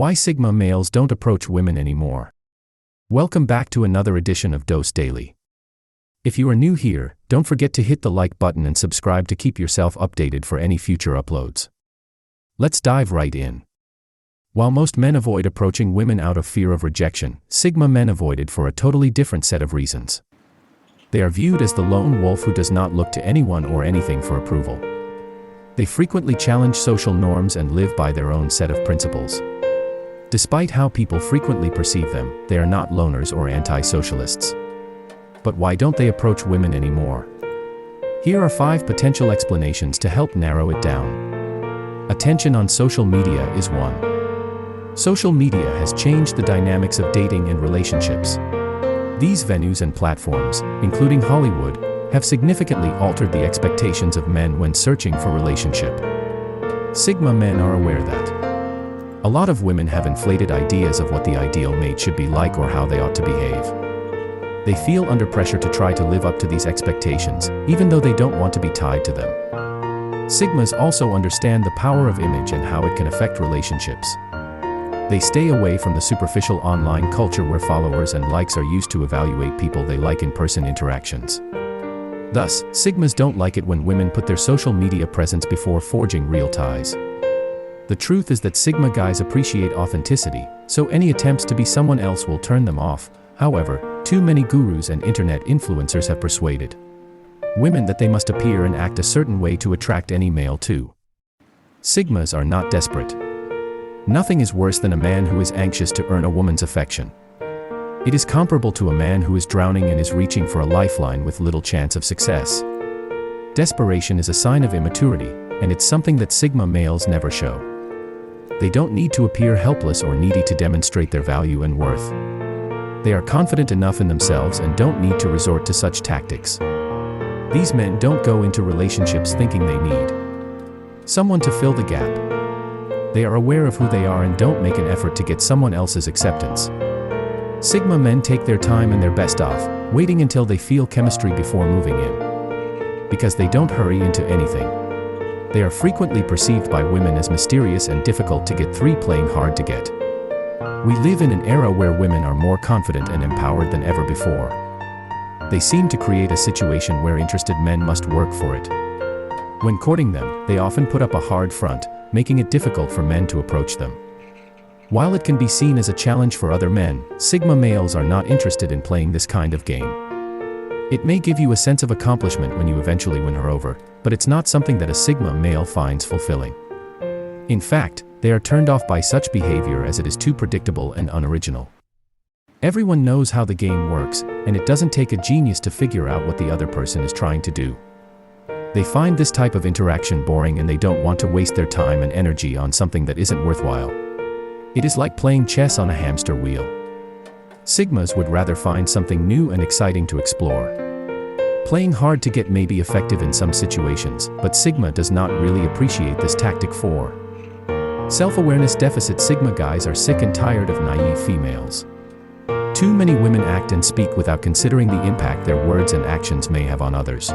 Why Sigma males don't approach women anymore. Welcome back to another edition of Dose Daily. If you are new here, don't forget to hit the like button and subscribe to keep yourself updated for any future uploads. Let's dive right in. While most men avoid approaching women out of fear of rejection, Sigma men avoid it for a totally different set of reasons. They are viewed as the lone wolf who does not look to anyone or anything for approval. They frequently challenge social norms and live by their own set of principles. Despite how people frequently perceive them, they are not loners or anti-socialists. But why don't they approach women anymore? Here are 5 potential explanations to help narrow it down. Attention on social media is one. Social media has changed the dynamics of dating and relationships. These venues and platforms, including Hollywood, have significantly altered the expectations of men when searching for relationship. Sigma men are aware that a lot of women have inflated ideas of what the ideal mate should be like or how they ought to behave. They feel under pressure to try to live up to these expectations, even though they don't want to be tied to them. Sigmas also understand the power of image and how it can affect relationships. They stay away from the superficial online culture where followers and likes are used to evaluate people they like in person interactions. Thus, Sigmas don't like it when women put their social media presence before forging real ties. The truth is that Sigma guys appreciate authenticity, so any attempts to be someone else will turn them off. However, too many gurus and internet influencers have persuaded women that they must appear and act a certain way to attract any male too. Sigmas are not desperate. Nothing is worse than a man who is anxious to earn a woman's affection. It is comparable to a man who is drowning and is reaching for a lifeline with little chance of success. Desperation is a sign of immaturity, and it's something that Sigma males never show. They don't need to appear helpless or needy to demonstrate their value and worth. They are confident enough in themselves and don't need to resort to such tactics. These men don't go into relationships thinking they need someone to fill the gap. They are aware of who they are and don't make an effort to get someone else's acceptance. Sigma men take their time and their best off, waiting until they feel chemistry before moving in. Because they don't hurry into anything. They are frequently perceived by women as mysterious and difficult to get through, playing hard to get. We live in an era where women are more confident and empowered than ever before. They seem to create a situation where interested men must work for it. When courting them, they often put up a hard front, making it difficult for men to approach them. While it can be seen as a challenge for other men, Sigma males are not interested in playing this kind of game. It may give you a sense of accomplishment when you eventually win her over, but it's not something that a Sigma male finds fulfilling. In fact, they are turned off by such behavior as it is too predictable and unoriginal. Everyone knows how the game works, and it doesn't take a genius to figure out what the other person is trying to do. They find this type of interaction boring and they don't want to waste their time and energy on something that isn't worthwhile. It is like playing chess on a hamster wheel. Sigmas would rather find something new and exciting to explore. Playing hard to get may be effective in some situations, but Sigma does not really appreciate this tactic for self-awareness deficit. Sigma guys are sick and tired of naive females. Too many women act and speak without considering the impact their words and actions may have on others.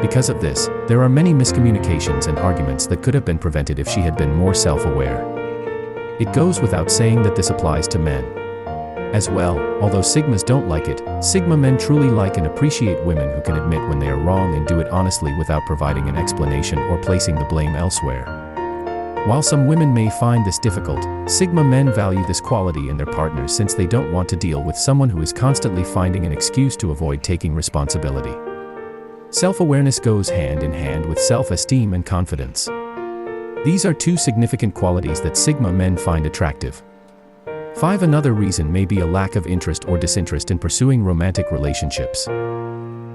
Because of this, there are many miscommunications and arguments that could have been prevented if she had been more self-aware. It goes without saying that this applies to men as well. Although Sigmas don't like it, Sigma men truly like and appreciate women who can admit when they are wrong and do it honestly without providing an explanation or placing the blame elsewhere. While some women may find this difficult, Sigma men value this quality in their partners since they don't want to deal with someone who is constantly finding an excuse to avoid taking responsibility. Self-awareness goes hand in hand with self-esteem and confidence. These are 2 significant qualities that Sigma men find attractive. 5. Another reason may be a lack of interest or disinterest in pursuing romantic relationships.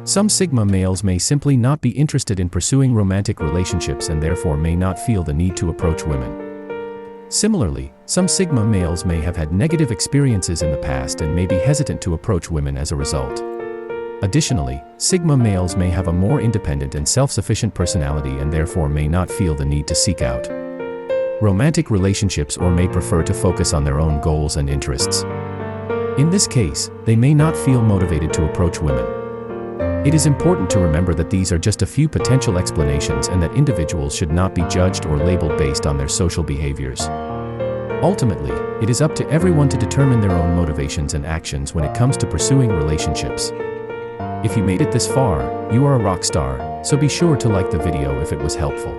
Some Sigma males may simply not be interested in pursuing romantic relationships and therefore may not feel the need to approach women. Similarly, some Sigma males may have had negative experiences in the past and may be hesitant to approach women as a result. Additionally, Sigma males may have a more independent and self-sufficient personality and therefore may not feel the need to seek out romantic relationships or may prefer to focus on their own goals and interests. In this case, they may not feel motivated to approach women. It is important to remember that these are just a few potential explanations and that individuals should not be judged or labeled based on their social behaviors. Ultimately, it is up to everyone to determine their own motivations and actions when it comes to pursuing relationships. If you made it this far, you are a rock star, so be sure to like the video if it was helpful.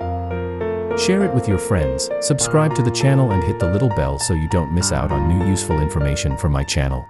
Share it with your friends, subscribe to the channel and hit the little bell so you don't miss out on new useful information from my channel.